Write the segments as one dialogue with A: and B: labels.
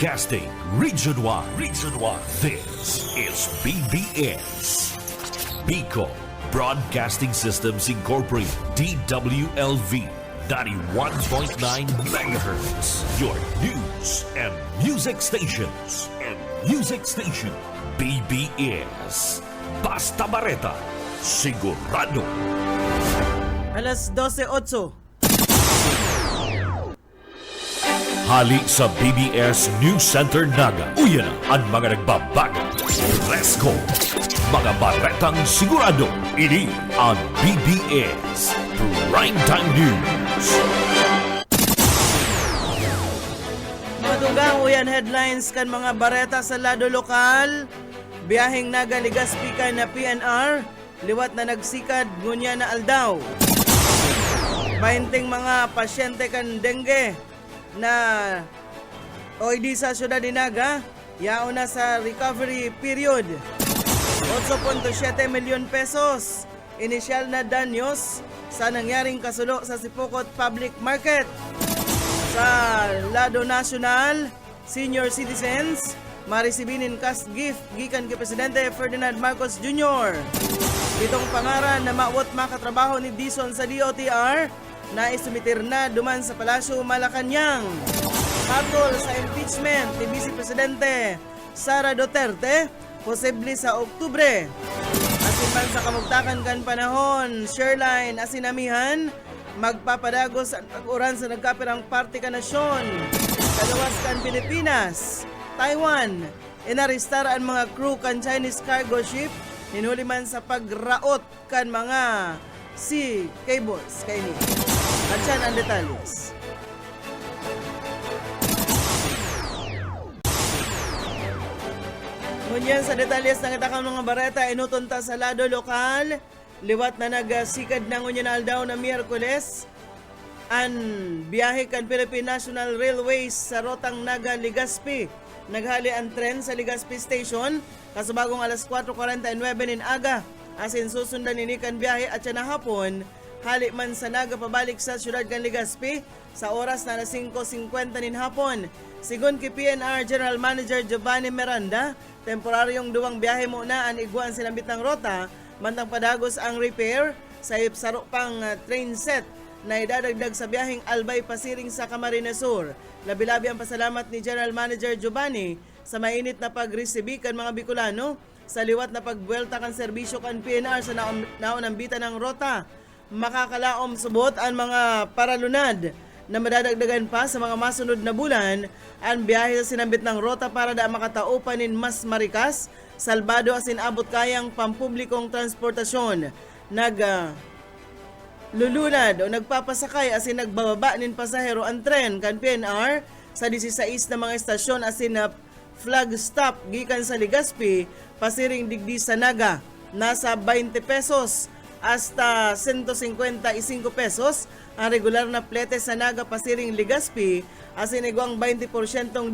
A: Broadcasting Region 1. Region 1. This is BBS. Bicol Broadcasting Systems Incorporated. DWLV 91.9 MHz. Your news and music stations. BBS. Basta Bareta. Sigurado.
B: Alas 12:08.
A: Hali sa BBS News Center Naga. Uyan ang mga nagbabago. Resko. Mga baretang sigurado. Ini ang BBS Primetime News.
B: Madugang uyan headlines kan mga bareta sa lado lokal. Biyaheng Naga Legazpi kan na PNR. Liwat na nagsikad ngunya na aldaw. 20 mga pasyente kan dengue na OID sa syudad ni Naga, yao na sa recovery period. 8.7 milyon pesos inisyal na danyos sa nangyaring kasulo sa Sipokot Public Market. Sa lado nasyonal, senior citizens maresibinin cash gift gikan kay Presidente Ferdinand Marcos Jr. Itong pangaran na mawat makatrabaho ni Dison sa DOTR na isumitir na duman sa Palasyo Malacanang. Hatol sa impeachment ni Vice Presidente Sara Duterte, posible sa Oktubre. Asin man sa kamugtakan kan panahon, Sherline Asinamihan, magpapadagos ang pag-uran sa nagkapirang parte ka nasyon. Kalawas kan Pilipinas, Taiwan, inaristar ang mga crew kan Chinese cargo ship, hinuli man sa pagraot kan mga sea cables kaini. At yan ang detalles. Ngunyan sa detalles ng itakang mga bareta, inutunta sa lado lokal, liwat na nagsikad na ngunyan na aldaw na Miyerkules, ang biyahe kan Philippine National Railways sa rotang Naga Legazpi. Naghali ang tren sa Legazpi Station, kasabagong alas 4:49 nin aga, asin susundan ini kan biyahe at siya na hapon, hali man sa Naga pabalik sa syudad kan Legazpi sa oras na alas 5:50 nin hapon. Sigon kay PNR General Manager Giovanni Miranda, temporaryong duwang biyahe muna ang iguan sinambit ng rota, mantang padagos ang repair sa ipsaro pang train set na idadagdag sa biyaheng Albay Pasiring sa Camarines Sur. Labi-labi ang pasalamat ni General Manager Giovanni sa mainit na pag-resibi kan mga Bicolano sa liwat na pagbuelta kan serbisyo kan PNR sa naunambitan ng rota. Makakalaom subot ang mga paralunad na madadagdagan pa sa mga masunod na bulan ang biyahe sa sinambit ng rota para da makataupanin mas marikas, salbado asin abot kayang pampublikong transportasyon. Lulunad o nagpapasakay asin nagbababa nin pasahero ang tren kan PNR sa 16 na mga estasyon asin na flag stop gikan sa Legazpi pasiring digdi sa Naga. Nasa 20 pesos hasta 155 pesos ang regular na plete sa Naga pasiring Legazpi asin iguang 20%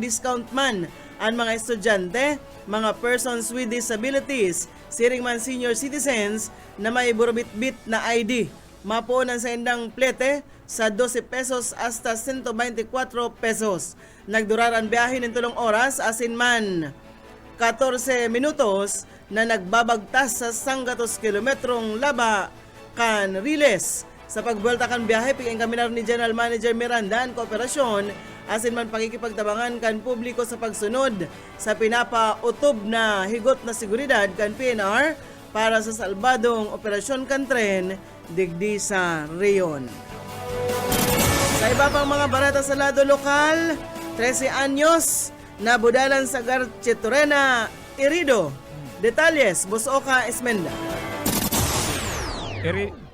B: discount man ang mga estudyante, mga persons with disabilities, siring man senior citizens na may burobit-bit na ID. Mapuunan sa indang plete sa 12 pesos hasta 124 pesos. Nagdurar ang biyahe ng 3 oras asin man 14 minutos na nagbabagtas sa 100 kilometrong laba kan Riles. Sa pagbuelta kan biyahe, piging kaminar ni General Manager Miranda ang kooperasyon asin man pakikipagtabangan kan publiko sa pagsunod sa pinapautob na higot na seguridad kan PNR para sa salbadong operasyon kan tren digdi sa reyon. Sa iba pang mga barata sa lado lokal, 13 anyos na budalan sa Garchetorena, Irido. Detalles, Busoka Esmenda.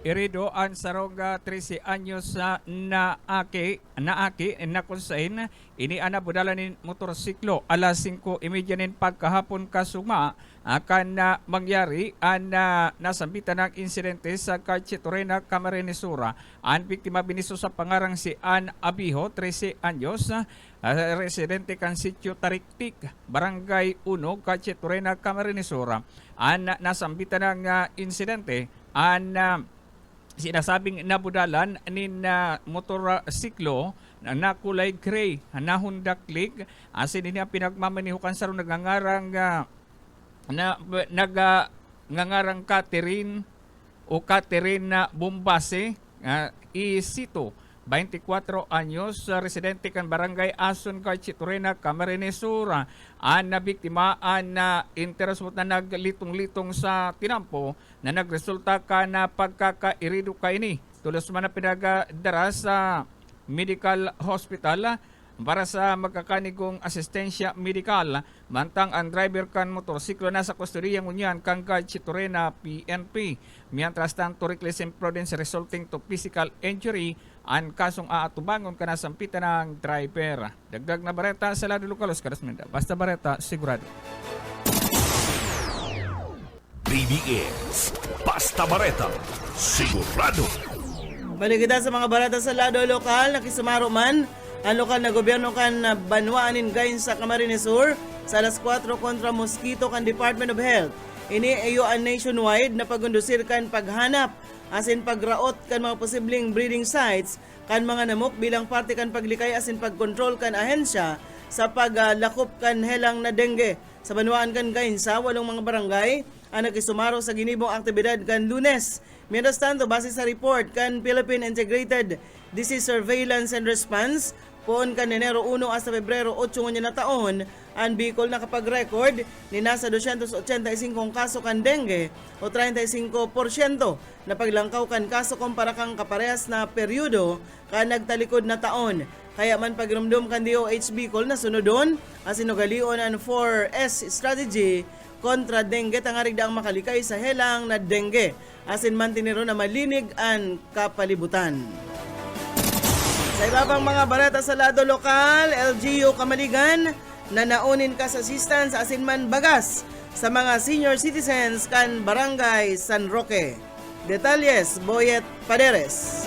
C: Irido ang saroga 13 anyos na kunsain ini ana budalan nin motorsiklo alas 5:30 nin pagkahapon kasuma akan mangyari ang nasambitan ng insidente sa Garchetorena, Camarines Sur. Ang biktima biniso sa pangarang si Ann Abijo, 13 anyos, residente kan sitio Tarikpik, Barangay 1, Garchetorena, Camarines Sur. Ang nasambitan ng insidente ang sinasabing nabudalan nin motorsiklo nakulay gray, nahundaklig, asin din pinagmamanihukan sa ron nagangarang nagangarang Catherine o Catherine na Bombase, isito, 24 anyos, residente kan barangay Ason, Carchitorena, Camarines Sur, na biktima na interesot na naglitong-litong sa tinampo na nagresulta ka na pagkakairido ka ini. Tulos man na pinagadara sa medical hospital para sa magkakanigong asistensya medikal, mantang ang driver kan motorsiklo nasa kustodiya ngunyan kang Carchitorena PNP. Mientras tanto, reckless imprudence resulting to physical injury ang kasong aatubangon ka na sampitan ng driver. Dagdag na bareta sa Lado Localos, Karasmenda. Basta bareta, sigurado.
A: BBS Basta Bareta, sigurado.
B: Balik kita sa mga barata sa lado lokal, nakisumaro man ang lokal na gobyerno kan banwaanin gayon sa Camarines Sur sa alas 4 kontra mosquito kan Department of Health. Ini ayo ang nationwide na pagundusir kan paghanap asin pagraot kan mga posibleng breeding sites kan mga namok bilang parte kan paglikay asin pagkontrol kan ahensya sa paglakop kan helang na dengue. Sa banwaan kan gayon sa 8 mga barangay ang nakisumaro sa ginibong aktibidad kan Lunes. Mientras tanto, base sa report kan Philippine Integrated Disease Surveillance and Response, poon kan Enero 1 hasta Pebrero 8 na taon, ang Bicol nakapag-record ni nasa 285 kaso kan dengue o 35% na paglangkaw kan kaso kumpara kang kaparehas na peryodo kan nagtalikod na taon. Kaya man pagrumdum kan DOH Bicol na sunodon asin ugalion ang 4S strategy kontra dengue tangarig daang makalikay sa helang na dengue asin mantiniro na malinig ang kapalibutan. Sa iba pang mga barata sa lado lokal, LGU Kamaligan na naunin kas assistance asin man bagas sa mga senior citizens kan Barangay San Roque. Detalles, Boyet Paderes.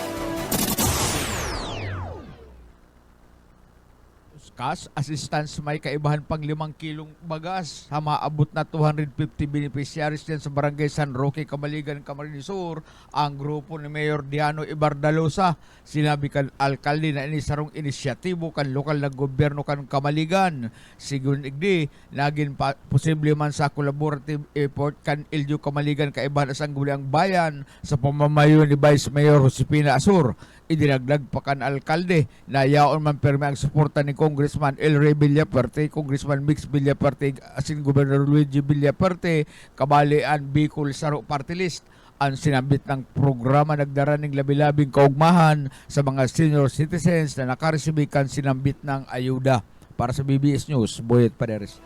D: Cash assistance may kaibahan pang 5 kilong bagas sa maabot na 250 beneficiaries din sa Barangay San Roque, Kamaligan, Camarines Sur. Ang grupo ni Mayor Diano Ibardalosa, sinabi kan alkalde na inisarong inisyatibo kan lokal na gobyerno kan Kamaligan. Sigun igdi, naging posible man sa collaborative effort kan LGU Kamaligan kaibahan asang guliang bayan sa pamamayo ni Vice Mayor Josepina Asur. Idinagdag pa kan alkalde na yaon man perme ang suporta ni Congressman El Rey Villaperte, Congressman Mix Villaperte, asin Gobernador Luigi Villaperte, kabali ang Bicol Saro Party List. Ang sinabit ng programa nagdara ng labi-labing kaugmahan sa mga senior citizens na nakaresibikan sinambit ng ayuda. Para sa BBS News, Boyet Paderes.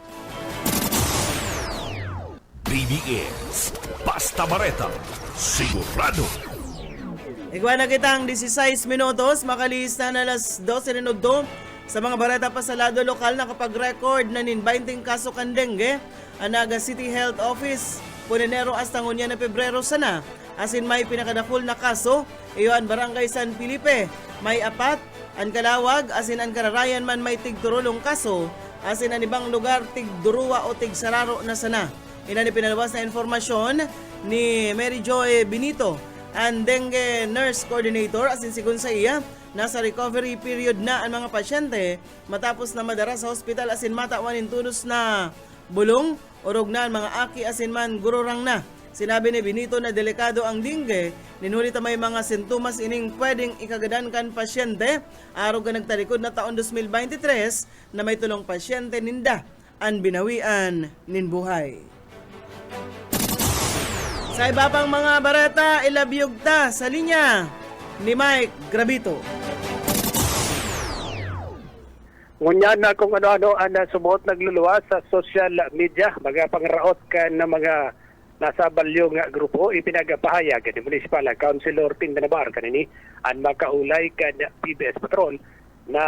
A: BBS Basta Bareta, sigurado.
B: Igual na kitang 16 minutos, makalista na alas 12 minuto sa mga barata pa sa lado lokal na kapag-record na nin 20 kaso kan dengue, ang Naga City Health Office, Punenero hasta ngunya na Pebrero sana, asin may pinakadakul na kaso, iyon Barangay San Felipe, may 4, ang Kalawag, asin ang Kararayan man may tigturulong kaso, asin ang ibang lugar tigduruwa o tigsararo na sana. Inan pinalabas na informasyon ni Mary Joy Benito, ang dengue nurse coordinator, asin sigun sa iya, nasa recovery period na ang mga pasyente matapos na madara sa hospital asin matawanin tunos na bulong, urog na ang mga aki asin man gururang na. Sinabi ni Benito na delikado ang dengue, ninulita may mga sintomas ining pwedeng ikagadan kan pasyente, araw ka nagtalikod na taon 2023 na may tulong pasyente ninda ang binawian nin buhay. Sa iba pang mga barata, ilabyog ta sa linya ni Mike Gravito.
E: Ngunyan na kung ano-ano ang sumuot nagluluwas sa social media, mga pangraot ka na mga nasa balyong grupo, ipinagpahayag ni Municipal Councilor Ting Danabar kanini ang makaulay ka na PBS Patrol na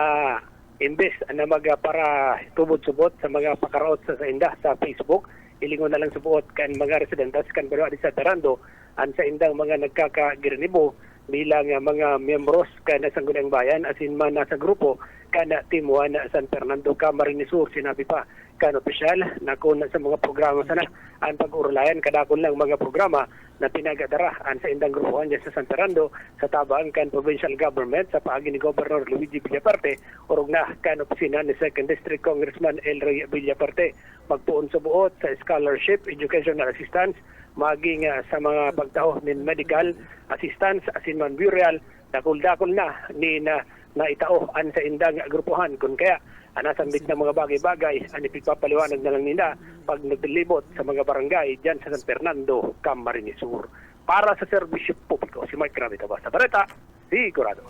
E: imbes na para tubod-subot sa mga pakaraot sa indah sa Facebook, ilingon na lang subuot kan mga residentes kan Barangay sa Tarando ang sa indang mga nagkakagirnibo bilang mga miyembros kan sa Sangguniang Bayan asin man nasa grupo kan Team 1 San Fernando, Camarines Sur. Sinabi pa kan opisyal na kun sa mga programa sana ang pag-urulayan kadakon lang mga programa na pinagadarahan sa indang grupuhan dyan sa San Fernando sa tabang kan provincial government sa paagi ni Governor Luigi Villaparte urog na kan opisina ni 2nd District Congressman El Rey Villaparte magtuon sa buot sa scholarship, educational assistance maging sa mga pagtao nin medical assistance asin man burial dakol-dakol na ni na itao an sa indang grupuhan kun kaya nasambit na mga bagay-bagay ang ipagpapaliwanag na lang nila pag naglibot sa mga barangay dyan sa San Fernando, Camarines Sur. Para sa serbisyo publiko, si Mike Gravita, Basta Bareta, sigurado.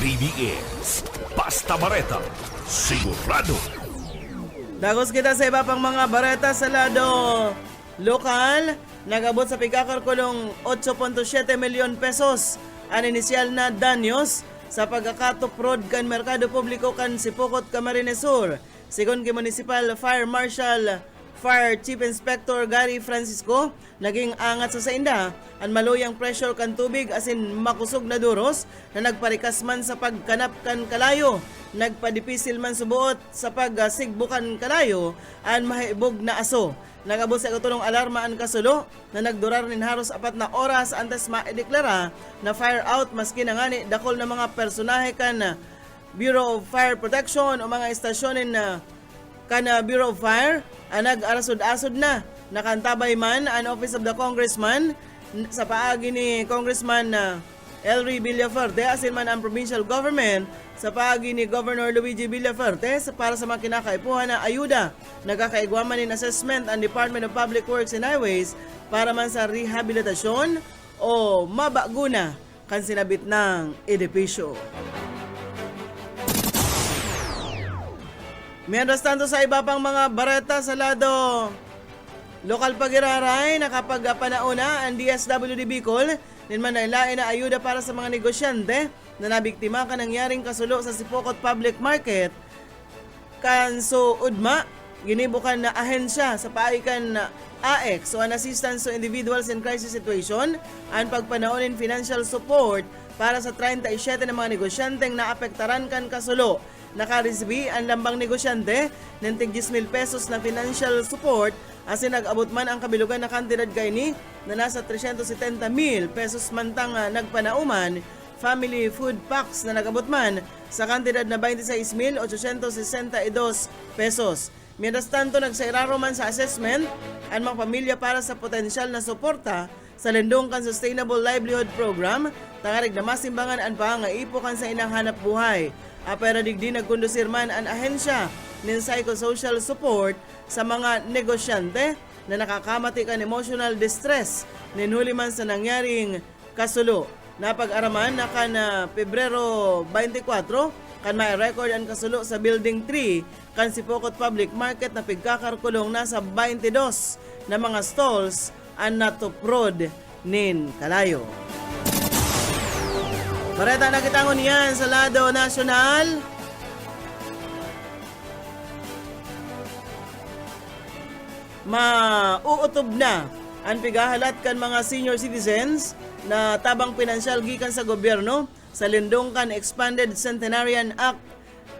A: BBS Basta Bareta, sigurado.
B: Dagos kita sa iba pang mga bareta sa lado lokal. Nagabot sa pagkakalkulong 8.7 milyon pesos ang inisyal na danyos sa pagkakatuprod kan merkado publiko kan Sipokot, Camarines Sur. Sigon kay Municipal Fire Marshal Fire Chief Inspector Gary Francisco, naging angat sa sainda ang maluyang pressure kan tubig asin makusog na duros na nagparikas man sa pagkanap kan kalayo. Nagpadipisil man subuot sa pagsigbukan kalayo ang mahibog na aso. Nagabot sa katulong alarma ang kasulo na nagdurar nin haros 4 na oras antes maideklara na fire out maski na ngani dakol na mga personahe kan Bureau of Fire Protection o mga istasyonin na kan Bureau of Fire ang nag-arasod-asod na. Nakantabay man ang Office of the Congressman sa paagi ni Congressman Elry Villaferte asin man ang provincial government sa paagi ni Governor Luigi Villaferte para sa mga kinakaipuhan na ayuda. Nagkakaigwaman in assessment ang Department of Public Works and Highways para man sa rehabilitasyon o mabaguna kan sinabit ng edipisyo. Mientras tanto sa iba pang mga bareta sa lado lokal pagiraray, nakapagpanauna ang DSWD Bicol ninman na ilain na ayuda para sa mga negosyante na nabiktima ka nangyaring kasulo sa Sipokot Public Market. Kanso Udma, ginibukan na ahensya sa paikan na AX o an Assistance to Individuals in Crisis Situation ang pagpanaunin financial support para sa 37 na mga negosyanteng naapektaran kan kasulo. Nakaresbi ang lambang negosyante ng tig 10,000 pesos na financial support asin nag-abot man ang kabilugan na kantidad kayni na nasa 370,000 pesos mantang nagpanauman family food packs na nag-abot man sa kantidad na 26,862 pesos. Mientras tanto, nagsairaro man sa assessment ang mga pamilya para sa potensyal na suporta sa Lendongkan Sustainable Livelihood Program tangarig na masimbangan ang pangaipo kan sa inang hanap buhay. Pero digdi nagkondusir man ang ahensya ng psychosocial support sa mga negosyante na nakakamati kan emotional distress ninhuli man sa nangyaring kasulo. Napag-araman na kan Pebrero 24 kan may record ang kasulo sa Building 3 kan Sipokot Public Market na pigkakarkulong nasa 22 na mga stalls ang natuprod nin kalayo. Bareta na kitangon yan sa lado nasyonal. Mauutob na ang pigahalat kan mga senior citizens na tabang pinansyal gikan sa gobyerno sa Lindongkan Expanded Centenarian Act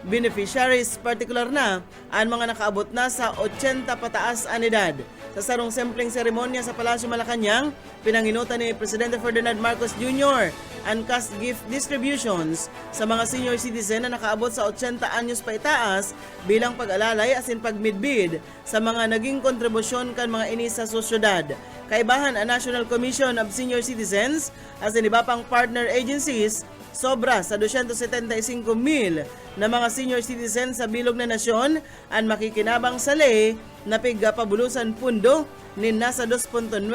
B: beneficiaries, partikular na ang mga nakaabot na sa 80 pataas ang edad. Sa sarong simpleng seremonya sa Palasyo Malacanang, pinanginutan ni Presidente Ferdinand Marcos Jr. ang cash gift distributions sa mga senior citizen na nakaabot sa 80 anyos pa itaas bilang pag-alalay asin pagmidbid sa mga naging kontribusyon kan mga ini sa sosyedad. Kaibahan ang National Commission of Senior Citizens asin iba pang partner agencies sobra sa 275,000 na mga senior citizens sa bilog na nasyon ang makikinabang sa ley na pigpabulusan pundo ni nasa 2.9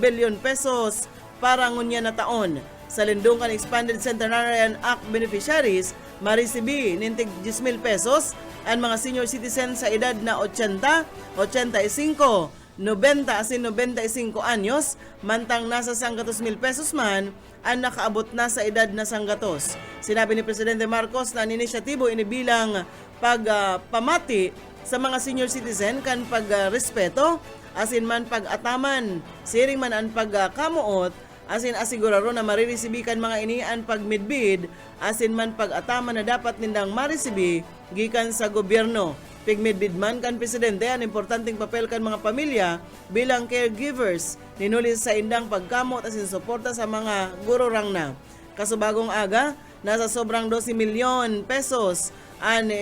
B: billion pesos para ngunya na taon. Sa Lindongkan Expanded Centenarian Act beneficiaries, marisibi nintig 10,000 pesos ang mga senior citizens sa edad na 80, 85, 90 asin 95 anyos, mantang nasa 100,000 pesos man ang nakaabot na sa edad na 100. Sinabi ni Presidente Marcos na ang inisyatibo inibilang pagpamati sa mga senior citizen kan pagrespeto asin man pag-ataman, siring man ang pagkamuot asin asiguraro na maririsibi kan mga ini ang pagmidbid asin man pag-ataman na dapat nindang marisibi gikan sa gobyerno. Pigmidbidman kan presidente ang importanteng papel kan mga pamilya bilang caregivers ninuli sa indang pagkamot asin suporta sa mga guro rangna. Kasubagong aga, nasa sobrang 12 milyon pesos ang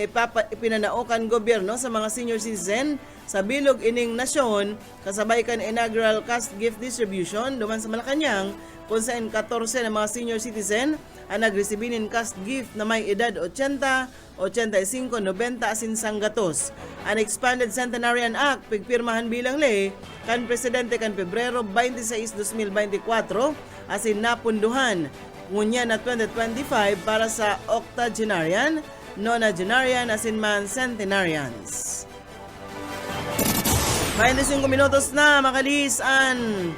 B: ipinanaokan gobyerno sa mga senior citizen sa bilog ining nasyon kasabay kan inaugural cash gift distribution duman sa Malacañang kung saan 14 na mga senior citizen ang nagresibinin cash gift na may edad 80, 85, 90 asin sanggatos. Ang Expanded Centenarian Act pigpirmahan bilang ley kan presidente kan Pebrero 26, 2024 asin napunduhan ngunya na 2025 para sa octogenarian, nonagenarian asin man centenarians. 25 minutos na makalis ang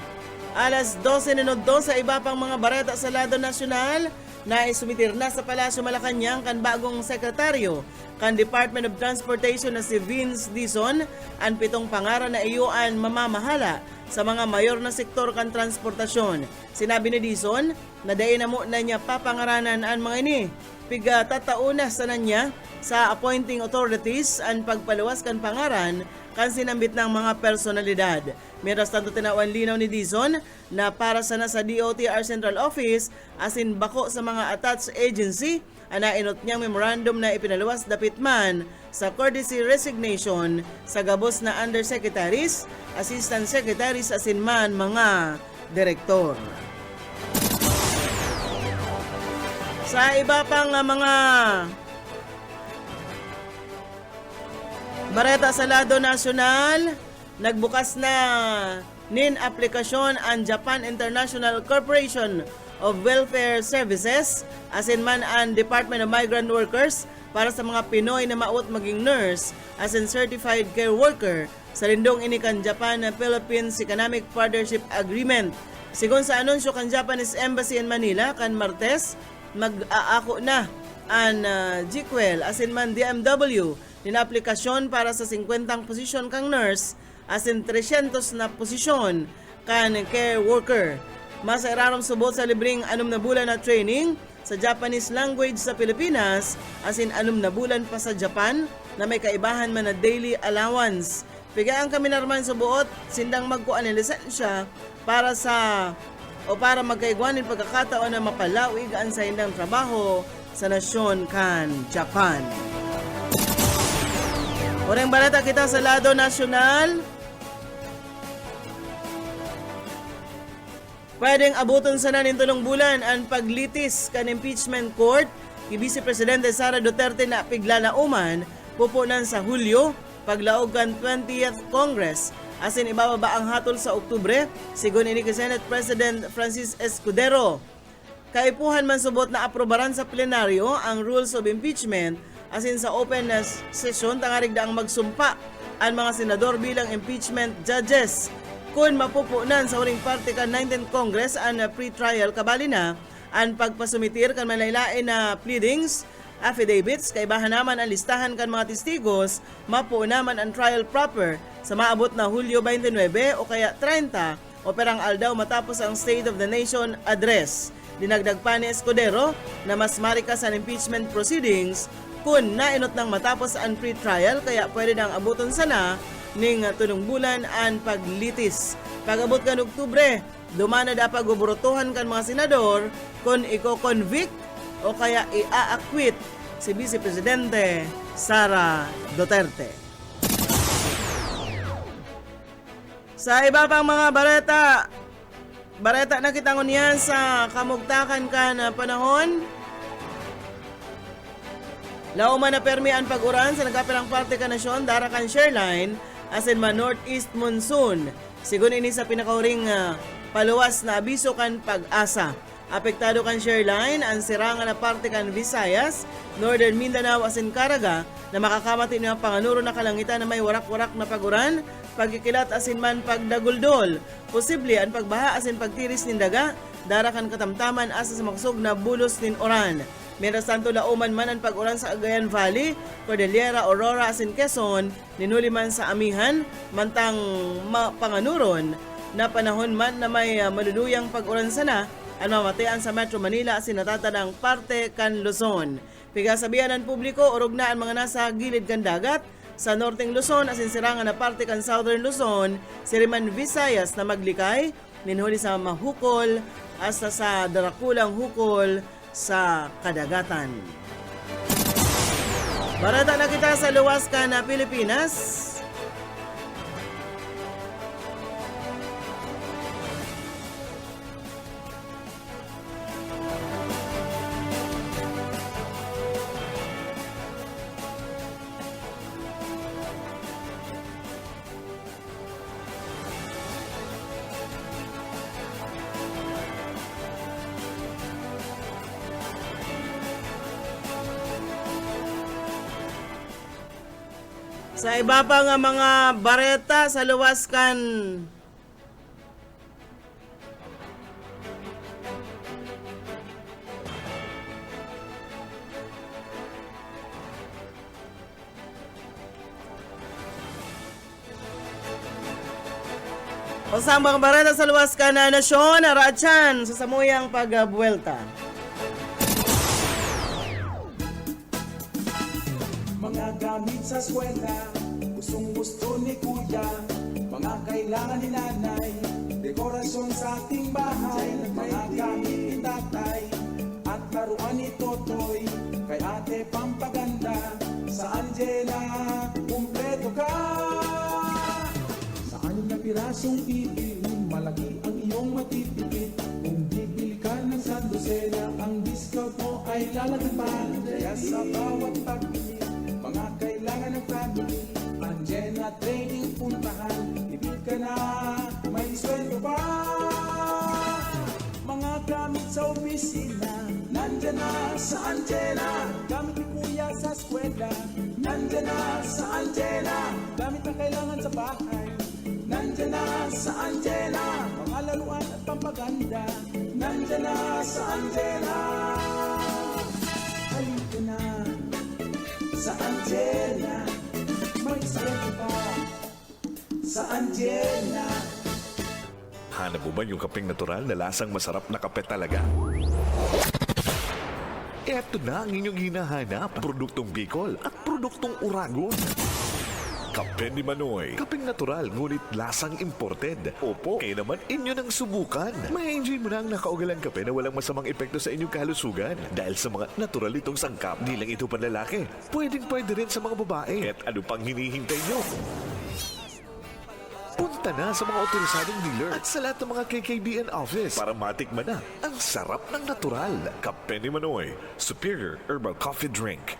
B: alas 12:02 sa iba pang mga bareta sa lado nasyonal na isumitir na sa Palasyo Malacañang kan bagong sekretaryo kan Department of Transportation na si Vince Dizon ang 7 pangaran na iyuan mamamahala sa mga mayor na sektor kan transportasyon. Sinabi ni Dizon na dayon na mo na niya papangaranan ang mga ini. Piga tatauna sa nanya sa appointing authorities ang pagpaluwas kan pangaran kan sinambit ng mga personalidad. Mientras tanto tinawan linaw ni Dizon na para sana sa DOTR Central Office asin bako sa mga attached agency ang nainot niyang memorandum na ipinaluwas dapit man sa courtesy resignation sa gabos na undersecretaries, assistant secretaries asin man mga direktor. Sa iba pang mga bareta sa lado nasyonal, nagbukas na nin aplikasyon ang Japan International Corporation of Welfare Services asin man ang Department of Migrant Workers para sa mga Pinoy na maut maging nurse asin certified care worker sa lindong ini kan Japan-Philippines Economic Partnership Agreement. Sigon sa anunsyo kan Japanese Embassy in Manila kan Martes, mag-aako na ang GQuel asin man DMW din aplikasyon para sa 50 posisyon kang nurse asin 300 na posisyon kan care worker. Mas irarom subot sa libreng 6 na bulan na training sa Japanese language sa Pilipinas asin 6 na bulan pa sa Japan na may kaibahan man na daily allowance. Pigaan kami narman subuot sindang magkuan ng lisensya para magkaigwanin pagkakataon na mapalawig ang sa indang trabaho sa nasyon kan Japan. Unang balita kita sa lado nasyonal. Pwedeng abuton sana nin 3 bulan ang paglitis kan impeachment court kay Vice Presidente Sara Duterte na piglalauman pupunan sa Hulyo paglaog kan 20th Congress asin ibababa ang hatol sa Oktubre sigon ini kay Senate President Francis Escudero. Kaipuhan man subot na aprobaran sa plenaryo ang rules of impeachment asin sa open na sesyon tangarig daang magsumpa ang mga senador bilang impeachment judges. Kung mapupunan sa huling parte kan 19th Congress ang pre-trial kabali na ang pagpasumitir kan malaylain na pleadings, affidavits, kaibahan naman ang listahan kan mga testigos, mapuo naman ang trial proper sa maabot na Hulyo 29 o kaya 30 o perang aldaw matapos ang State of the Nation address. Dinagdag pa ni Escudero na mas marikas ang impeachment proceedings kung nainot nang matapos ang pre-trial kaya pwede nang abuton sana ning 3 bulan ang paglitis. Pag-abot kan Oktubre, dumana dapat guburotohan kan mga senador kung i-convict o kaya i-acquit si Vice Presidente Sara Duterte. Sa iba pang mga bareta na kitangon yan sa kamugtakan kan panahon. Lauman na permi ang pag-uran sa nagkapilang parte ka nasyon, dara kan Shareline, asin man northeast monsoon. Sigun ini sa pinakauring paluwas na abiso kan Pag-asa. Apektado kan Shareline ang sirangan na parte kan Visayas, Northern Mindanao asin Caraga na makakamati ng panganuro na kalangitan na may warak-warak na paguran, pagkikilat asin man pagdaguldol. Posible ang pagbaha asin pagtiris nin daga, dara kan katamtaman asa sa makusog na bulos nin oran. Mientras tanto lauman man ang pag-ulan sa Cagayan Valley, Cordillera, Aurora, asin Quezon, ninuli man sa amihan, mantang panganuron na panahon man na may maluluyang pag-ulan sana, ang mamatayan sa Metro Manila asin natatanang parte kan Luzon. Pigasabihan ng publiko urog na ang mga nasa gilid kan dagat sa Norteng Luzon asin sirangan na parte kan Southern Luzon, Siriman Visayas na maglikay ninhuli sa mahukol hasta sa darakulang hukol sa kadagatan. Barata na kita sa luwas ka na Pilipinas. Sa iba pa nga mga bareta sa luwas kan o sa mga bareta sa luwas kan na nasyon, Raachan sa samuyang pagbuelta.
F: Mga gamit sa eskwela, gustong gusto ni kuya, mga kailangan ni nanay, dekorasyon sa ating bahay, mga gamit ni tatay, at laruan ni Totoy, kay ate pampaganda, sa Angela, kumpleto ka. Sa anim na pirasong bibili, malaki ang iyong matitipid, kung bibili ka ng San Lucena, ang discount mo ay lalagyan pa, kaya sa bawat pagbili, mga kailangan ng family, Angela Trading puntahan, ibig ka na, may sweldo pa. Mga gamit sa opisina, nandyan na sa Angela. Gamit ni kuya sa eskwela, nandyan na sa Angela. Gamit na kailangan sa bahay, nandyan na sa Angela. Mga laruan at pampaganda, nandyan na sa Angela. Halika na sa Angela, may sweldo pa sa Angela.
A: Hanap mo ba yung kapeng natural na lasang masarap na kape talaga? Eto na ang inyong hinahanap. Produktong Bicol at produktong Uragon. Kape ni Manoy. Kapeng natural, ngunit lasang imported. Opo, kayo naman inyo nang subukan. May enjoy mo na ang nakaugalang kape na walang masamang epekto sa inyong kalusugan. Dahil sa mga natural itong sangkap. Di lang ito panlalaki. Pwede rin sa mga babae. At ano pang hinihintay nyo? Punta na sa mga otorisadong dealer at sa lahat ng mga KKBN office para matikman na ang sarap ng natural. Kape ni Manoy. Superior Herbal Coffee Drink.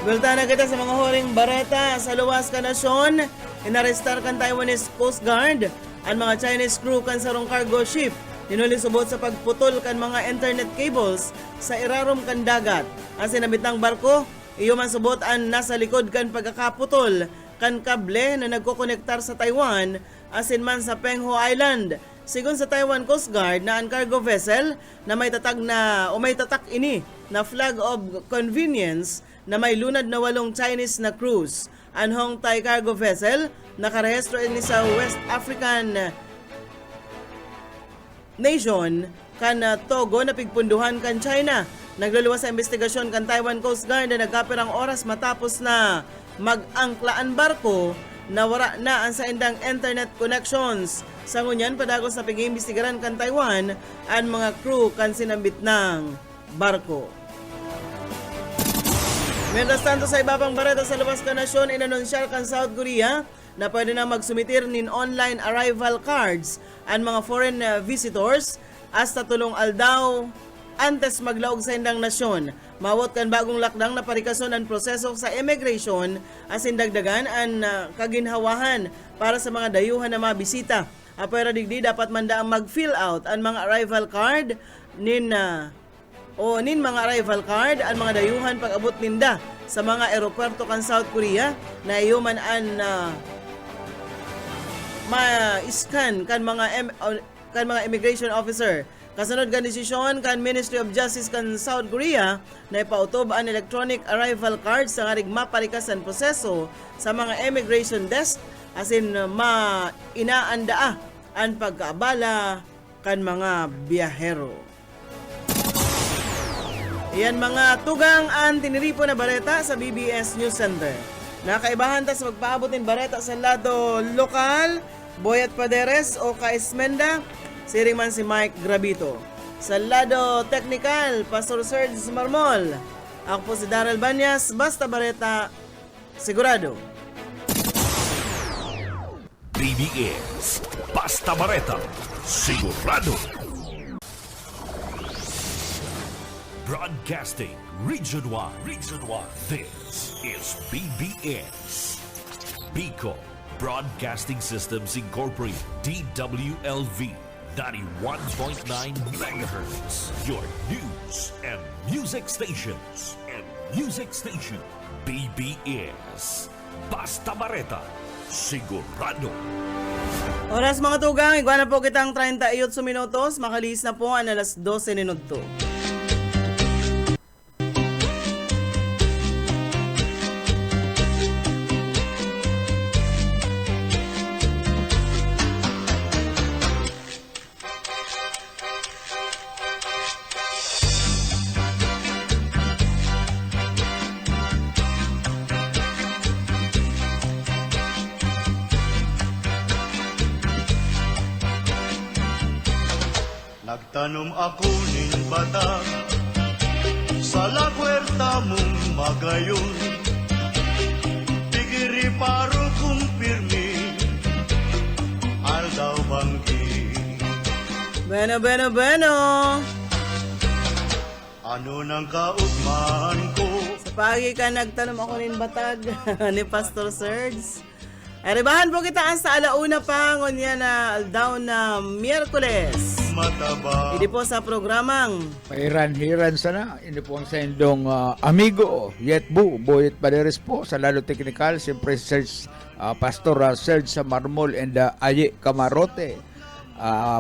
B: Bulta na kita sa mga huring bareta sa luwas ka nasyon. Inarestar kan Taiwanese Coast Guard ang mga Chinese crew kan sarong cargo ship. Tinuli subot sa pagputol kan mga internet cables sa irarom kan dagat. Ang sinabitang barko, iyo man subot ang nasa likod kan pagkakaputol kan kable na nagkokonektar sa Taiwan asin man sa Penghu Island. Sigon sa Taiwan Coast Guard na ang cargo vessel na may tatak ini na flag of convenience na may lunad na 8 Chinese na cruise. Ang Hong Thai cargo vessel nakarehistro ini sa West African nation kan Togo na pigpunduhan kan China. Nagluluwas sa investigasyon kan Taiwan Coast Guard na nagkapirang oras matapos na mag-angklaan barko na wara na ang sa indang internet connections. Sa ngunyan, padagos na pag-iimbestigaran kan Taiwan ang mga crew kan sinambit ng barko. Mientras tanto sa iba pang bareta sa labas ka nasyon, inanunsyar kan South Korea na pwede na magsumitir nin online arrival cards ang mga foreign visitors hasta tulong aldaw antes maglaog sa indang nasyon. Mawot kan bagong lakdang na parikason ang proseso sa immigration asin dagdagan ang kaginhawahan para sa mga dayuhan na mabisita. Apera digdi dapat manda ang mag-fill out ang mga arrival card nin mga arrival card ang mga dayuhan pag-abot ninda sa mga aeropuerto kan South Korea na iyuman ang ma-scan kan mga immigration officer. Kasunod kan desisyon kan Ministry of Justice kan South Korea na ipautob ang electronic arrival cards sa ngarig maparikas ang proseso sa mga immigration desk asin inaandaa ang pagkaabala kan mga biyahero. Iyan mga tugang ang tiniripo na bareta sa BBS News Center. Nakaibahan ta sa magpaabot ng bareta sa lado lokal, Boyet Paderes o Kaismenda, siring man si Mike Gravito. Sa lado technical, Pastor Serge Marmol. Ako po si Daryl Banyas, basta bareta, sigurado.
A: BBS Basta Bareta Sigurado. Broadcasting Region 1. This is BBS Bicol Broadcasting Systems Incorporated, DWLV 91.9 megahertz. Your news and music stations. BBS Basta Bareta Sigurado.
B: Oras mga tugang, iguan na po kitang 38 minutos, makalis na po ang alas 12 minuto.
G: Nagtanom ako ning bata sa la puerta mong magayon. Tigiri paro kumpirmi aldaw banggi.
B: Bueno.
G: Ano nang kaugman ko?
B: Sa pagi ka nagtanong ako rin batag ni Pastor Serge. Aribahan po kita ang sa alauna pa ngunya na aldaw na Miyerkules.
G: Mataba
B: Hindi po sa programang
D: Pairan-hiran sana. Ini po ang sa indong amigo, Yetbu, Boyet Paderes po, sa lalo technical, siyempre Serge, Pastor Serge sa Marmol and Aye Camarote.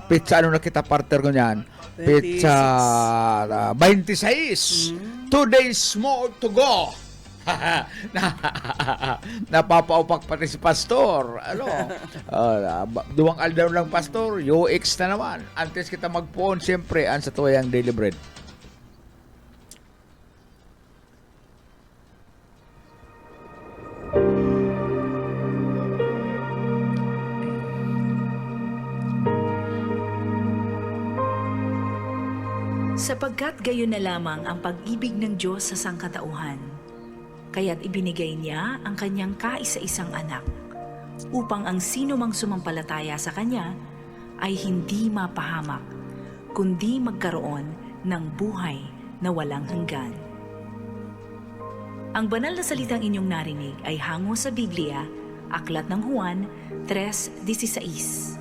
D: Pizza, ano na kita partner ko niyan?
B: 26.
D: Pizza 26. 2 days more to go. Napapaupak pati si Pastor. Ano? Duwang aldaw lang Pastor, UX na naman. Antes kita magpuon, siyempre, ang sa tuyang daily bread.
H: Sapagkat gayon na lamang ang pag-ibig ng Diyos sa sangkatauhan, kaya't ibinigay niya ang kanyang kaisa-isang anak, upang ang sino mang sumampalataya sa kanya ay hindi mapahamak, kundi magkaroon ng buhay na walang hanggan. Ang banal na salitang inyong narinig ay hango sa Biblia, Aklat ng Juan 3:16.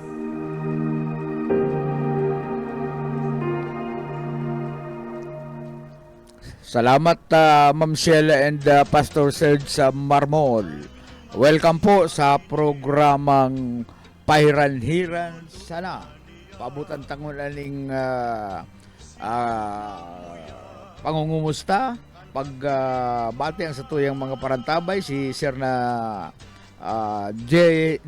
D: Salamat Ma'am Sheila and Pastor Serge sa Marmol. Welcome po sa programang Pairan-hiran sana. Pabutan tangunan ning pangungumusta, pagbati ang sa tuyang mga parantabay, si Sir na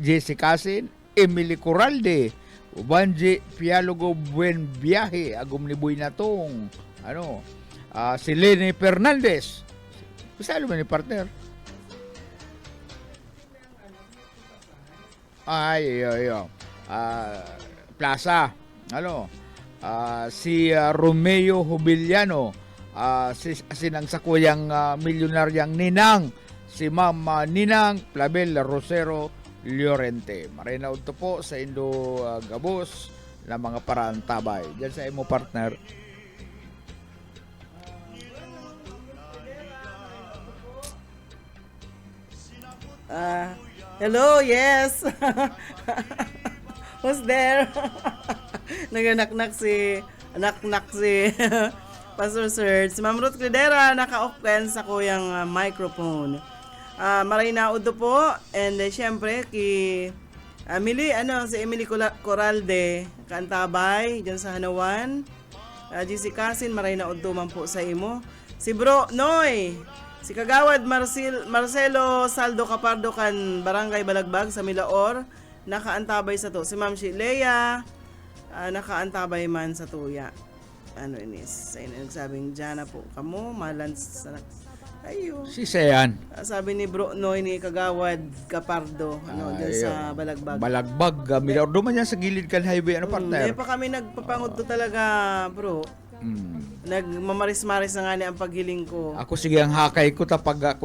D: J.C. Casin, Emily Coralde, Ubanji Pialogo Buen Biyahe, agum ni Buy na tong si Lenny Fernandez. Bisa alam ni partner. Plaza. Si Romeo Jubiliano. Si nang sakuyang milyonaryang Ninang. Si Ma'am Ninang Plabel Rosero Llorente. Marinaw to po sa Indo Gabos na mga parantabay. Diyan sa imo partner.
B: hello, yes. Who's there? Naganaknak si Pastor Serge. Si Ma'am Ruth Credera, naka-open sa kuyang microphone. Maray na udo po. And syempre, si Emily Coralde, kaantabay, dyan sa Hanawan. GC Casin, maray na udo man po sa imo. Si Bro Noy, si Kagawad Marcelo Saldo Capardo kan Barangay Balagbag sa Milaor, nakaantabay sa to. Si Ma'am Shilea, nakaantabay man sa tuya. ano inis, ay nagsabing Jana po kamo malans sa ayo.
D: Si Sean.
B: Sabi ni Bro Noy ni Kagawad Capardo dyan sa Balagbag.
D: Balagbag. Minor duman yan sa gilid kan highway. Ano, partner?
B: Hindi pa kami nagpapangod to talaga, bro. Nagmamaris-maris na nga ni ang paghiling ko.
D: Ako sige ang hakay ko pag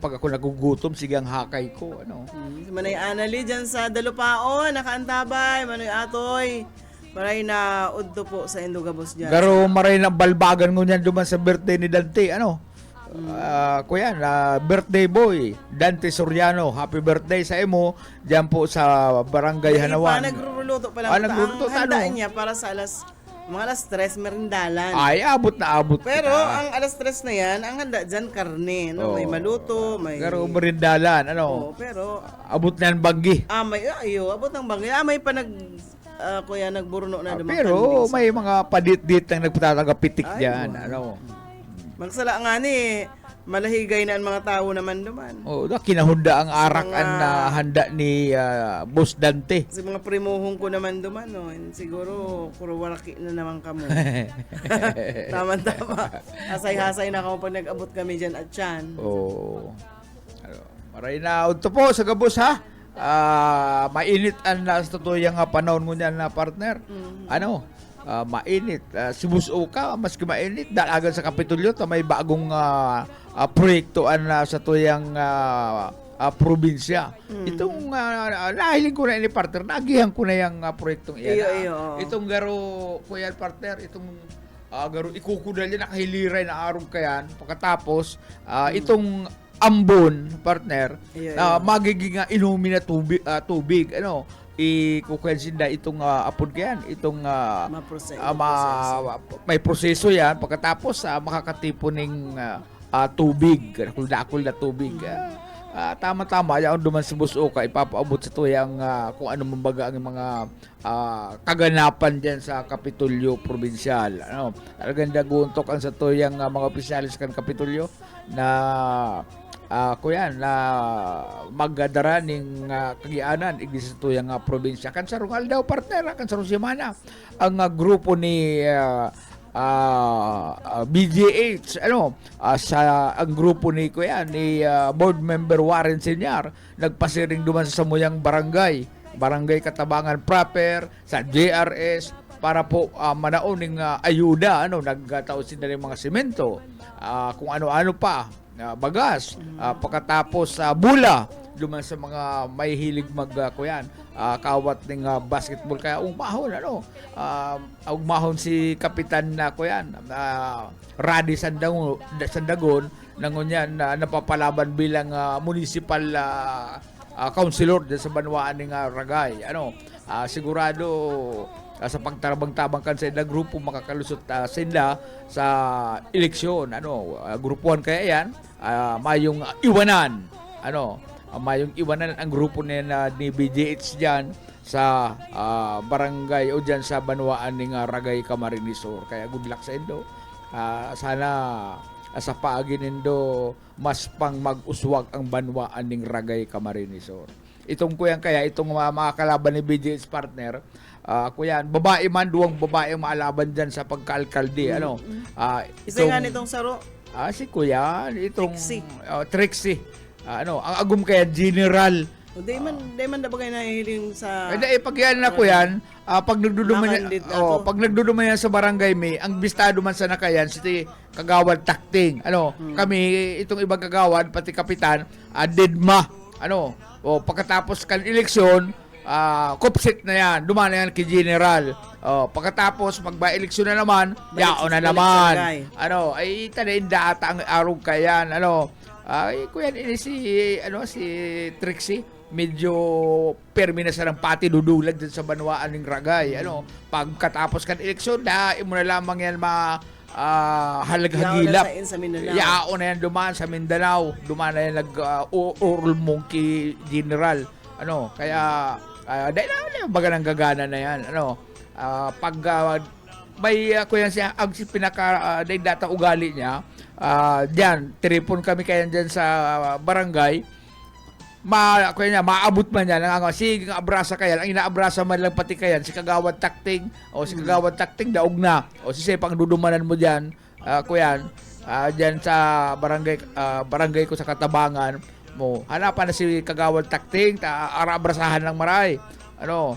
D: ako nagugutom, sige ang hakay ko. Ano?
B: Si Manay Anali dyan sa Dalupaon, nakaantabay, Manoy Atoy. Maray na udto po sa Indogabos dyan.
D: Pero maray na balbagan ko niyan duman sa birthday ni Dante. Ano? Kuya, birthday boy, Dante Soriano. Happy birthday sa imo diyan po sa Barangay Hanawan.
B: Nagluluto pa lang.
D: Nagluluto,
B: ang handaan niya para sa mga alas 3, merindalan.
D: Ay, abot na abot.
B: Pero ang alas 3 na yan, ang handa dyan, karne. No? May maluto, may...
D: Pero merindalan, ano?
B: Pero...
D: abot na yan banggi.
B: May... abot ng banggi. May kuya, nagburno na dumakan.
D: Pero may mga padit-dit na nagpatataga-pitik dyan. Ano?
B: Magsala nga ni, malahigay na ang mga tao naman duman.
D: Kinahunda ang arak ang handa ni Boss Dante.
B: Kasi mga primuhong ko naman duman, no? Siguro, puro waraki na naman kamo. Tama-tama. Hasay-hasay na kamo pag nag-abot kami dyan at yan.
D: Maray na ito po sa gabos, ha? Mainit ang sa tutuyang panahon mo niyan na partner. Mainit. Si Busuka, maski mainit, dalagan sa Kapitolyo, may bagong proyektoan sa tuyang probinsya. Itong nahiling ko na ini partner, nagihan ko na yung proyektong iyan. Itong garo, kuya partner, itong garo ikukudal yan, nakahiliray na arong kayan. Pagkatapos, itong ambon, partner, magiging inumin na tubig, ano, ikukwensida itong apod kayan, itong may proseso yan, pagkatapos makakatipo ng tubig, dakul na tubig. Tama-tama, yan duman sa Busuka, ipapaabot sa tuyang kung ano mambaga ang mga kaganapan dyan sa Kapitolyo Provincial. Ano, talagang daguntok ang sa tuyang mga opisyalis kan Kapitolyo na kuyan na magdara ning kagianan igis sa tuyang probinsya. Kan sarungal daw partner, kan sarong semana ang grupo ni BGH sa ang grupo ni board member Warren Senior nagpasiring duman sa samuyang barangay Katabangan proper sa JRS para po manaon ning ayuda, nagtao sila ng mga semento, kung ano-ano pa, bagas, pagkatapos bula duman sa mga may hilig kawat ng basketball, kaya umahon umahon si kapitan na Radi Sandagon nangunyan napapalaban bilang municipal councilor sa banwaan ng Ragay. Sigurado sa pagtarabang-tabang kan sa ilang grupo makakalusot sila sa eleksyon. Grupuhan kaya yan, mayong iwanan. Mayong iwanan ang grupo ni BGH dyan sa barangay o dyan sa banwaan ng Ragay, Camarines Sur. Kaya good luck sa Indo. Sana sa paagin Indo mas pang mag-uswag ang banwaan ng Ragay, Camarines Sur. Itong mga kalaban ni BGH partner, babae man, duwang babae maalaban dyan sa pagkaalkalde.
B: Isa nga nitong saro.
D: Si kuya, itong Trixie. Ang agum kaya general.
B: Di man na bagay nahihiling sa...
D: Pag yan na ko yan, pag nagduduman yan sa barangay may, ang bistado man sa nakayan, si Kagawad Takting. Kami, itong ibang kagawad, pati kapitan, Dedma. Pagkatapos kan eleksyon, kupsit na yan, duman na yan kay General. Pagkatapos, magba-eleksyon na naman, yaon na naman. Ay tanayin data ang araw kayan. Kuya, ini si Trixie, medyo permi na sa ng pati dudulag dyan sa banwaan ng Ragay. Pagkatapos kan eleksyon, mo na lamang yan halaghagilap. Yaon na yan dumaan sa Mindanao. Dumaan na yan oral monkey general. Kaya dahil na baga ng gagana na yan. Pag may kuya siya, ang pinaka data ugali niya, diyan, telefon kami kaya diyan sa barangay. maabot man yan ang sige nga abrasa kayan ang inaabrasa man lang pati kayan si Kagawad Takting o si Kagawad Takting daog na o si pang dudumanan mo diyan kuyan diyan sa barangay ko sa Katabangan mo hanapan na si Kagawad Takting abrasahan lang maray ano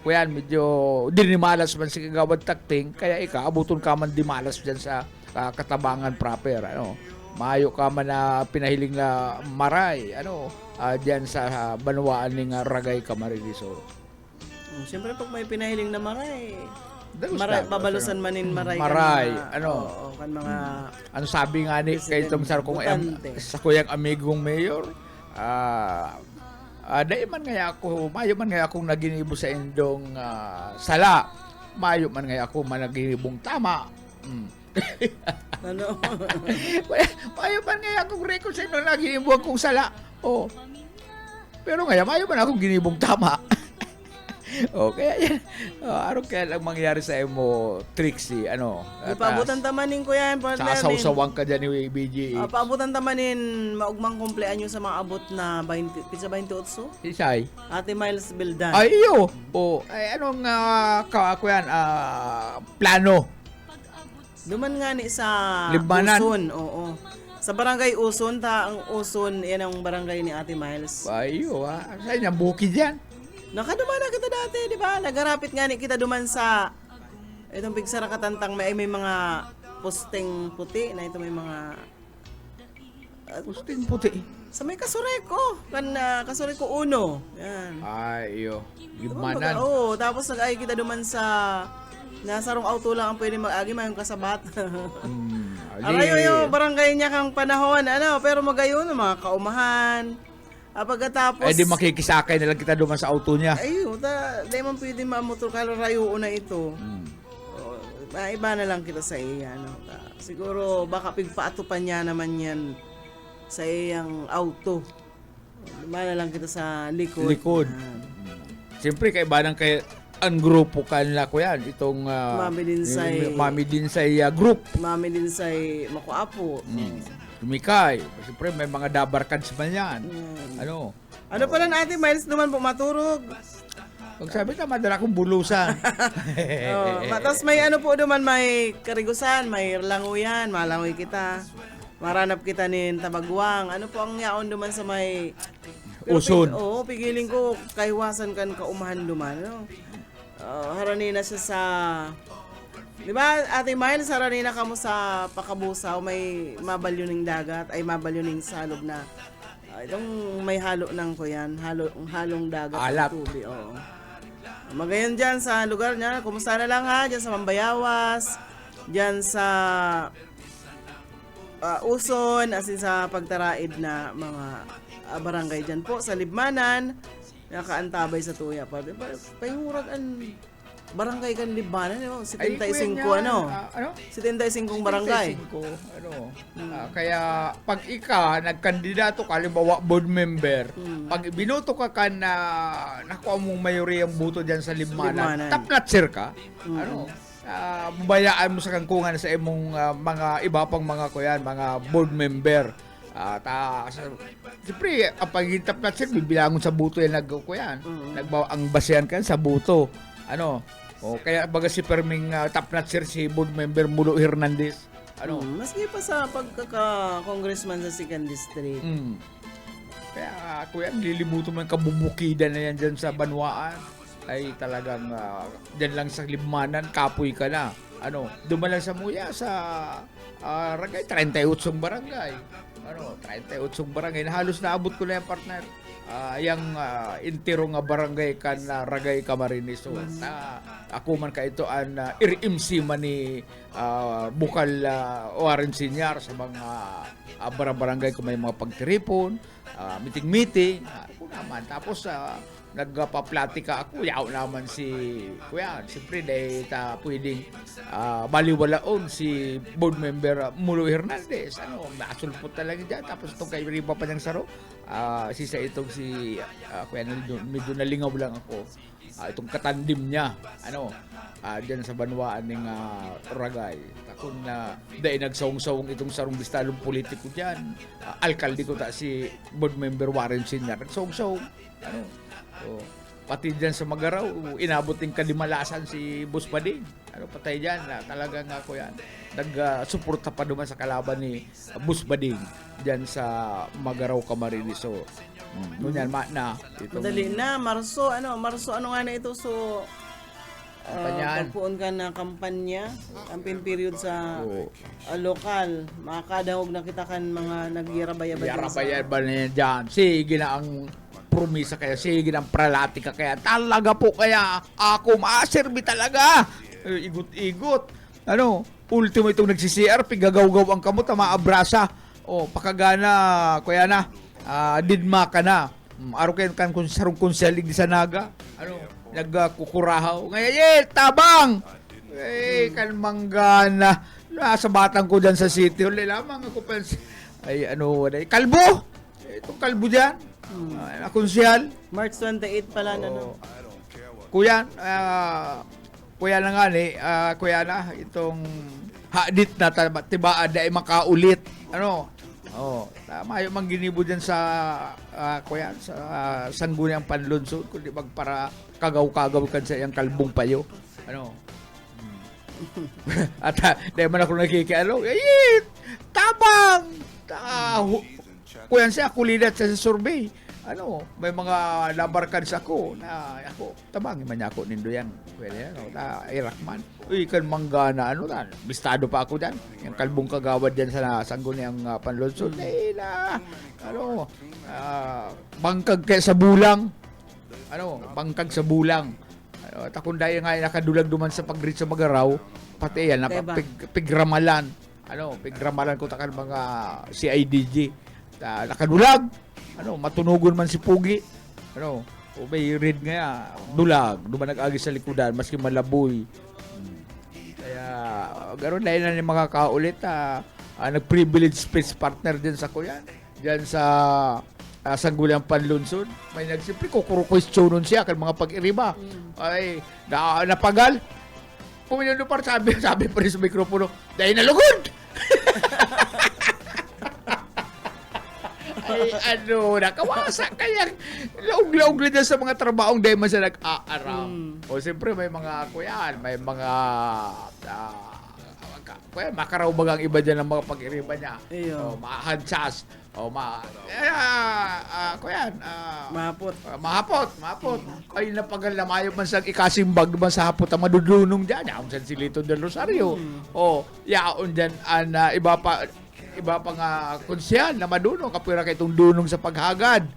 D: kuyan medyo dinimalas man si Kagawad Takting kaya abuton ka man dimalas diyan sa Katabangan proper ano maayo ka man na pinahiling na maray diyan sa banwaan ning Ragay Camarines Sur.
B: Siyempre pag may pinahiling na maray,
D: Dalos
B: maray
D: na,
B: babalusan manin maray.
D: Maray,
B: kan mga, oo, kan mga
D: ano sabi nga ni kay itong sar kong
B: Butante.
D: sa kuyang amigong mayor dahil man nga ako mayo man nga akong naginibo sa indong sala mayo man nga ako managinibong tama
B: ano?
D: mayo man nga akong record sa indong naginibuang kong sala pero ngayon mayo man akong ginibong tama kaya yan araw kaya lang mangyari sa imo Trixie
B: Paabutan tamanin ko yan, partner.
D: sasawsawang ka dyan ni BG
B: paabutan tamanin maugmang kumpleanyo sa mga abot na 20, pizza 28.
D: Isay
B: Ate Miles Bildan.
D: ay iyo anong plano
B: Duman nga ni sa
D: Libanan.
B: Uson, oo. Sa barangay Uson, ang Uson, yan ang barangay ni Ate Miles.
D: ay iyo saan niya bukid yan
B: Nakaduman na kita dati, di ba? Nagarapit nga ni kita duman sa itong pigsara katantang may mga posting puti na ito may mga
D: pusting puti
B: sa may Kasureko. Kasureko 1. Yan.
D: ay iyo
B: Diba,
D: limanan
B: oo, tapos nag-ay kita duman sa nasarong auto lang ang pwede mag-agi mayong kasabat. Arayo yung barangay niya kang panahon, pero magayon, mga kaumahan. Pagkatapos...
D: di makikisakay na lang kita duman sa auto niya.
B: Ayun, di man pwede mamotor kalarayo na ito. Iba na lang kita sa iya. Siguro baka pigpaatupan niya naman yan sa iyang auto. Iba na lang kita sa likod.
D: Siyempre, kaibanan kay ang grupo kanila ko yan. Itong Mami Dinsay group.
B: Mami din sa Makuapo.
D: Tumikay. Siyempre, may mga dabarkads man yan. Ano
B: pala na Ate Miles naman po maturog.
D: Pag sabi ka, madala kong bulusan.
B: Tapos may po naman, may karigusan, may languyan, malangoy kita. Maranap kita nin Tabagwang. Ano po ang yaon duman sa may...
D: Uson.
B: Pigiling ko, kaiwasan kan kaumahan duman. Haranina siya sa... Di ba, Ate Miles, haranina ka mo sa Pakabusaw, may mabalyoning dagat, ay mabalyoning salog na. Itong may halo ng ko yan, halong dagat.
D: Alat.
B: Tubig, oo. Magayon dyan sa lugar niya, kumusta na lang ha, dyan sa Mambayawas, dyan sa Uson, as in sa pagtaraid na mga barangay dyan po, sa Libmanan, nakaantabay sa tuya pa. Pahingurag ang barangay kan Libmanan, 75
D: ano?
B: 75 barangay.
D: 75, kaya pag nagkandidato ka, halimbawa board member, pag binoto ka na nakuha mong mayoriyang boto dyan sa Libmanan, top notcher ka, bubayaan mo sa kangkungan sa imong mga iba pang mga mga board member. Siyempre, ang pagiging top notcher, bibilangon sa boto yan ang basehan ka sa boto. Kaya baga si Perming top notcher si board member Mulo Hernandez.
B: Maski pa sa pagkaka-congressman sa 2nd District.
D: Kaya kuya, lilibuto man kabubukidan na yan dyan sa Banwaan. Ay talagang dyan lang sa Libmanan, kapoy ka na. Duman lang sa Muya sa Ragay, 38 barangay. 38 barangay. Halos naabot ko na yung partner. Yang intiro nga barangay kan Ragay Camarines Sur. Ako man ka ito an IRMC man ni Bukal Warren Senior sa mga barangay kung may mga pagtiripon, meeting-meeting. Ako naman. Tapos nagpaplatika ako, yaw naman si kuya, siyempre dahil pwedeng baliwalaon si board member Mulo Hernandez, nasulpot talaga dyan, tapos itong kay Riba pa niyang saro, sisa itong si kuya, medyo nalingaw lang ako, itong katandim niya, dyan sa banwaan ng Ragay, takon na dahil nagsawong-sawong itong sarong bistalong politiko dyan, alkalde ko si board member Warren Senior, nagsawong-sawong, so, pati dyan sa Magaraw, inabot ng kadimalasan si Boss Bading. Patay dyan na talagang ako yan. Nag-suporta pa naman sa kalaban ni Boss Bading dyan sa Magaraw, Camarines. So, ngunyan,
B: Madali na, Marso nga na ito, so,
D: Kampanyahan.
B: pagpuon ka na kampanya, campaign period sa lokal, makakadahog na kita kan mga nagyarabaya-baya.
D: Yarabaya ba niya dyan? Sige na ang promisa kaya, sige ng pralatika kaya, talaga po kaya ako maaserbi talaga. Igot-igot. Ultimo itong nagsi-CR, pigagaw-gaw ang kamot, maabrasa. Pakagana, kuya na, didma ka na. Araw kayo kan kung sarong konseling di sa naga. Nagkukurahaw. Ngayon, tabang! Kan manggana. Nasa batang ko dyan sa city. Huli lamang ako pansin. Kalbo! Itong kalbo dyan. Konsyal.
B: March 28 pala na,
D: Kuya na nga kuya na, itong hadit na tiba ada ay makaulit. Tama yung mangginibo dyan sa kuya, sa sangguniang panlunsod, kundi para kagaw-kagaw kan sa iyang kalbong payo. At dahil man ako nakikialo, tabang! Kuya siya, kulidat sa survey. May mga labarkads ako na ako, tabangin man niya ako nindo yan. Pwede yan, Irakman. Kan manggana, bistado pa ako dyan. Yung kalbong kagawad dyan sa sangguniang panlunsod. Bangkag kaya sa bulang. Bangkag sa bulang. Takunday nga nakadulag duman sa pag-reach sa Magaraw. Pati yan, pigramalan. Pigramalan ko takal mga CIDG. Nakadulag. Matunugon man si Pugi. May read nga dulag. Duman nag-agi sa likudan, maski malaboy. Kaya, gano'n dahil na mga kaulit, nag-privilege speech partner din sa kuya. Diyan sa Sangguniang Panlunsod. May nagsipri ko, kuro-questionon siya kan mga pag-iriba. Ay, napagal. Puminuno par, sabi pa rin sa mikropono, dahil nalugod! Ay, nakawasa kaya laog-laog din sa mga trabahong dahil man siya nag-aaraw. Siyempre may mga kuyan, may mga makaraw bagang iba dyan ng mga pag-iriba niya. Mahansas. Mahapot. Ay, napagal na mayo man sa ikasimbag naman sa hapot ang madudunong dyan. Yaon San Silito del Rosario. Yaon dyan, iba pa nga konsyal na madunong, kapira kay itong dunong sa paghagad.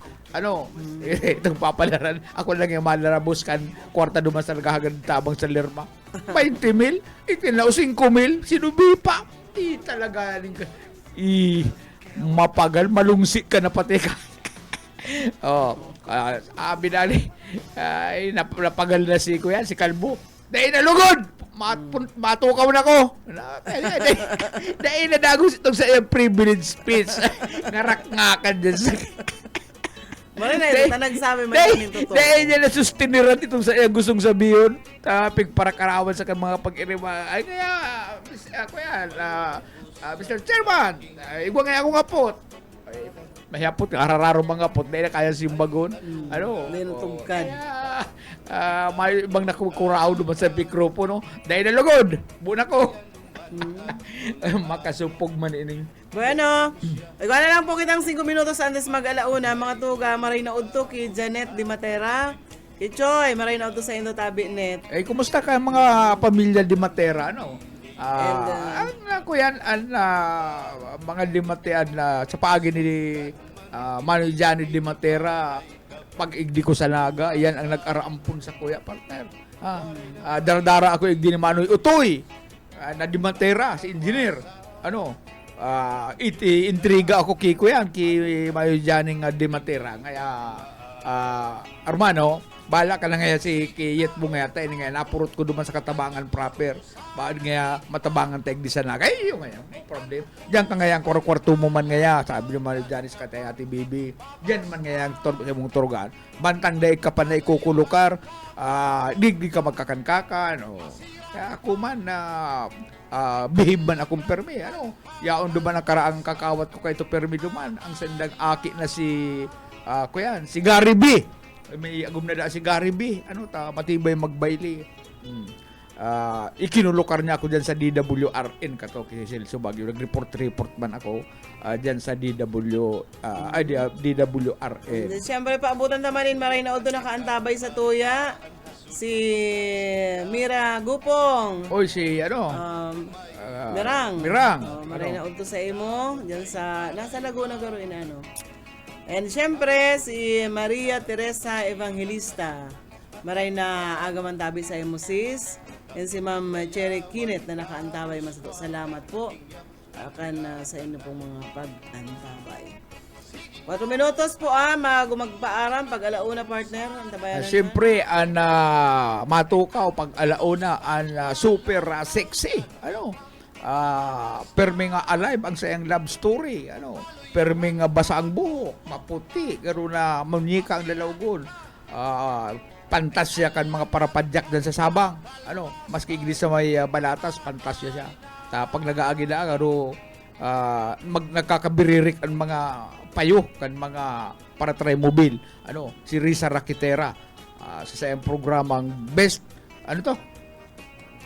D: Itong papalaran. Ako lang yung malarabos kan kwarta duman sa naghahagad tabang sa Lerma. 20,000? Itinao 5,000? Sinubi pa? Talaga. Mapagal, malungsi ka na pati ka. Binali. Napagal na si kuya, si Kalbo. Dahil nalugod! Matukaw na ko. Dahil nadagos itong sa iyong privilege speech. Ngarak-ngakan dyan sa...
B: Mali na ito, nagsabi man yung totoo.
D: Dahil niya nasustiniran itong sa iyong gustong sabihin. Tapig para karawan sa mga pag-iriba. Ay kaya, Mr. Chairman, igwa nga akong apot. Mahiyapot, arararo mga apot. Dahil na kaya simbagon.
B: Linutugkan.
D: May ibang nakukurao naman sa mikropono. Dahil nalugod. Buna ko. Makasupog man ining.
B: Bueno, ikaw na lang po kitang 5 minutos antes mag-alauna. Mga tuga, maray na udto ki Janet Di Matera. Kichoy, maray na udto sa Indo Tabi Net.
D: Kumusta ka mga pamilya Di Matera, mga Di Matean sa paagi ni Manoy Johnny Di Matera, pag-igdi ko sa naga, yan ang nag-araampun sa kuya partner. Daradara ako igdi ni Manoy Utoy na Di Matera, si engineer. Intriga ako kiko yan, ki Manoy Johnny Di Matera. Kaya Armano, bala ka na nga si Kiyet mo nga tayo nga napurot ko duman sa katabangan proper. Baad nga matabangan tag di sana. Ay yung nga problem. Diyan ka nga yang kwarto mo man nga sabi naman ni Janice ka tayo ati bibi. Diyan man nga yang mong turugan. Bantang day ka pa na ikukulukar. Di ka magkakankakan o kaya ako man na behave man akong permi yaon duman ang karaang kakawat ko kay to permi duman ang sandag aki na si kuyan si Gary B. May agum na da si Gary B. Matibay magbayli. Ikinulukar niya ako dyan sa DWRN kato kasi so Baguio nag-report man ako dyan sa DWRN.
B: Siyempre, paabutan naman in Maray na Odo nakaantabay sa tuya. Si Mira Gupong.
D: Oy si
B: Mirang. Maray na Odo sa imo. Dyan sa, nasa Laguna garuin And siyempre, si Maria Teresa Evangelista. Maray na agaman tabi sa imo sis. And si Ma'am Cherry Kinet na nakaantabay mas ito. Salamat po. Akan sa inyo pong mga pag-antabay. 4 minutos po magpaaram pag alauna partner. Antabayan
D: Siyempre, matukaw pag alauna super sexy. Permi nga alive ang sayang love story. Permi nga basa ang buhok, maputi, garo na munyika ang lalawgon. Pantasya kan mga parapadyak dan sa sabang. Maski iglis sa may balatas, pantasya siya. Pag nag-aagi na, garo nagkakabiririk ang mga payo kan mga paratry mobile. Si Risa Rakitera sa sayang programang Best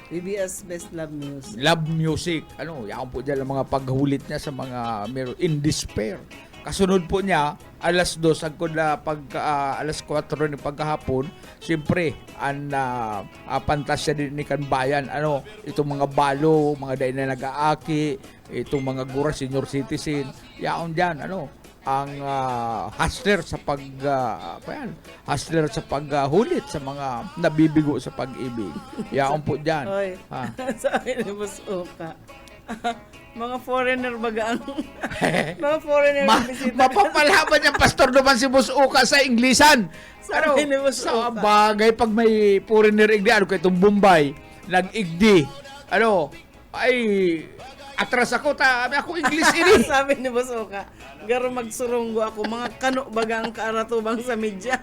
B: BBS Best Love Music.
D: Love Music. Yan po dyan ang mga paghulit niya sa mga In Despair. Kasunod po niya, alas 2 hanggang alas 4 ng pagkahapon, siyempre, ang pantasya din ni Kanbayan. Itong mga balo, mga dain na nag-aaki, itong mga gura, senior citizen, yaon dyan, ang hustler sa paghulit sa mga nabibigo sa pag-ibig. Yaon po dyan.
B: Oy, sabi ni Boss Oka. Mga foreigner baga ang mga foreigner bisita.
D: Mapapalaban yung pastor naman si Boss Uka sa Inglisan.
B: Sabi ni Boss
D: Sa
B: Uka.
D: bagay pag may foreigner igdi, kay itong Bombay, nag-igdi. Ay, atras ako, ako English ini.
B: Sabi ni Boss Oka, garo magsurunggo ako, mga kano baga ang kaaratubang sa media.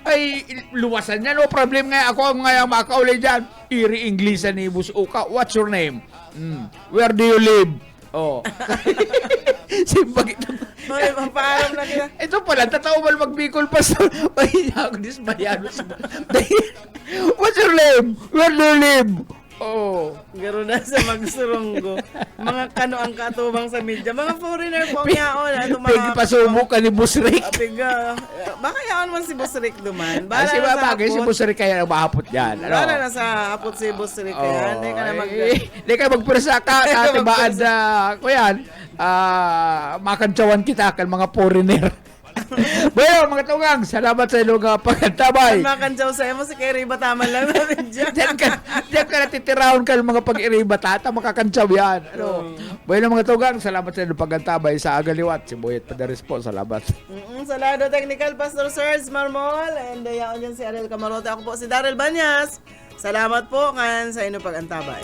D: Ay, luwasan niya, no problem nga. Ako ang nga makauli dyan. Iri Inglesan ni Boss Uka. What's your name? Where do you live? Simbag ito.
B: May mapaaram na nila.
D: Ito pala, tatawa mal magbikol pa sa... Ay, ako dismayado. What's your name? Where do you live?
B: Garo na sa magsurunggo. Mga kano ang katubang sa media. Mga foreigner po ang yaon.
D: Pwede pa sumo ka ni Boss Rick.
B: Baka yaon man si Boss Rick duman.
D: Si bagay, si Boss Rick kaya mahapot yan.
B: Bala na sa hapot si Boss Rick kaya. Hindi ka na
D: Hindi ka magpursa ka. Katibaan na, kuyan, makantsawan kita kan mga foreigner. Bueno, mga tugang, salamat sa ilong pagkantabay.
B: Makanjaw sa mo si Kerry Bataman lang namin dyan.
D: Diyan ka natitirahon ka ng mga pag-iri batata, makakantsaw yan. Bueno, mga tugang, salamat sa ilong pagkantabay sa Agaliwat. Si Boyet Padares po, salamat.
B: Salado Technical Pastor Serge Marmol. And yaon dyan si Ariel Camarote. Ako po si Daryl Banyas. Salamat po kan sa inyong pag-antabay.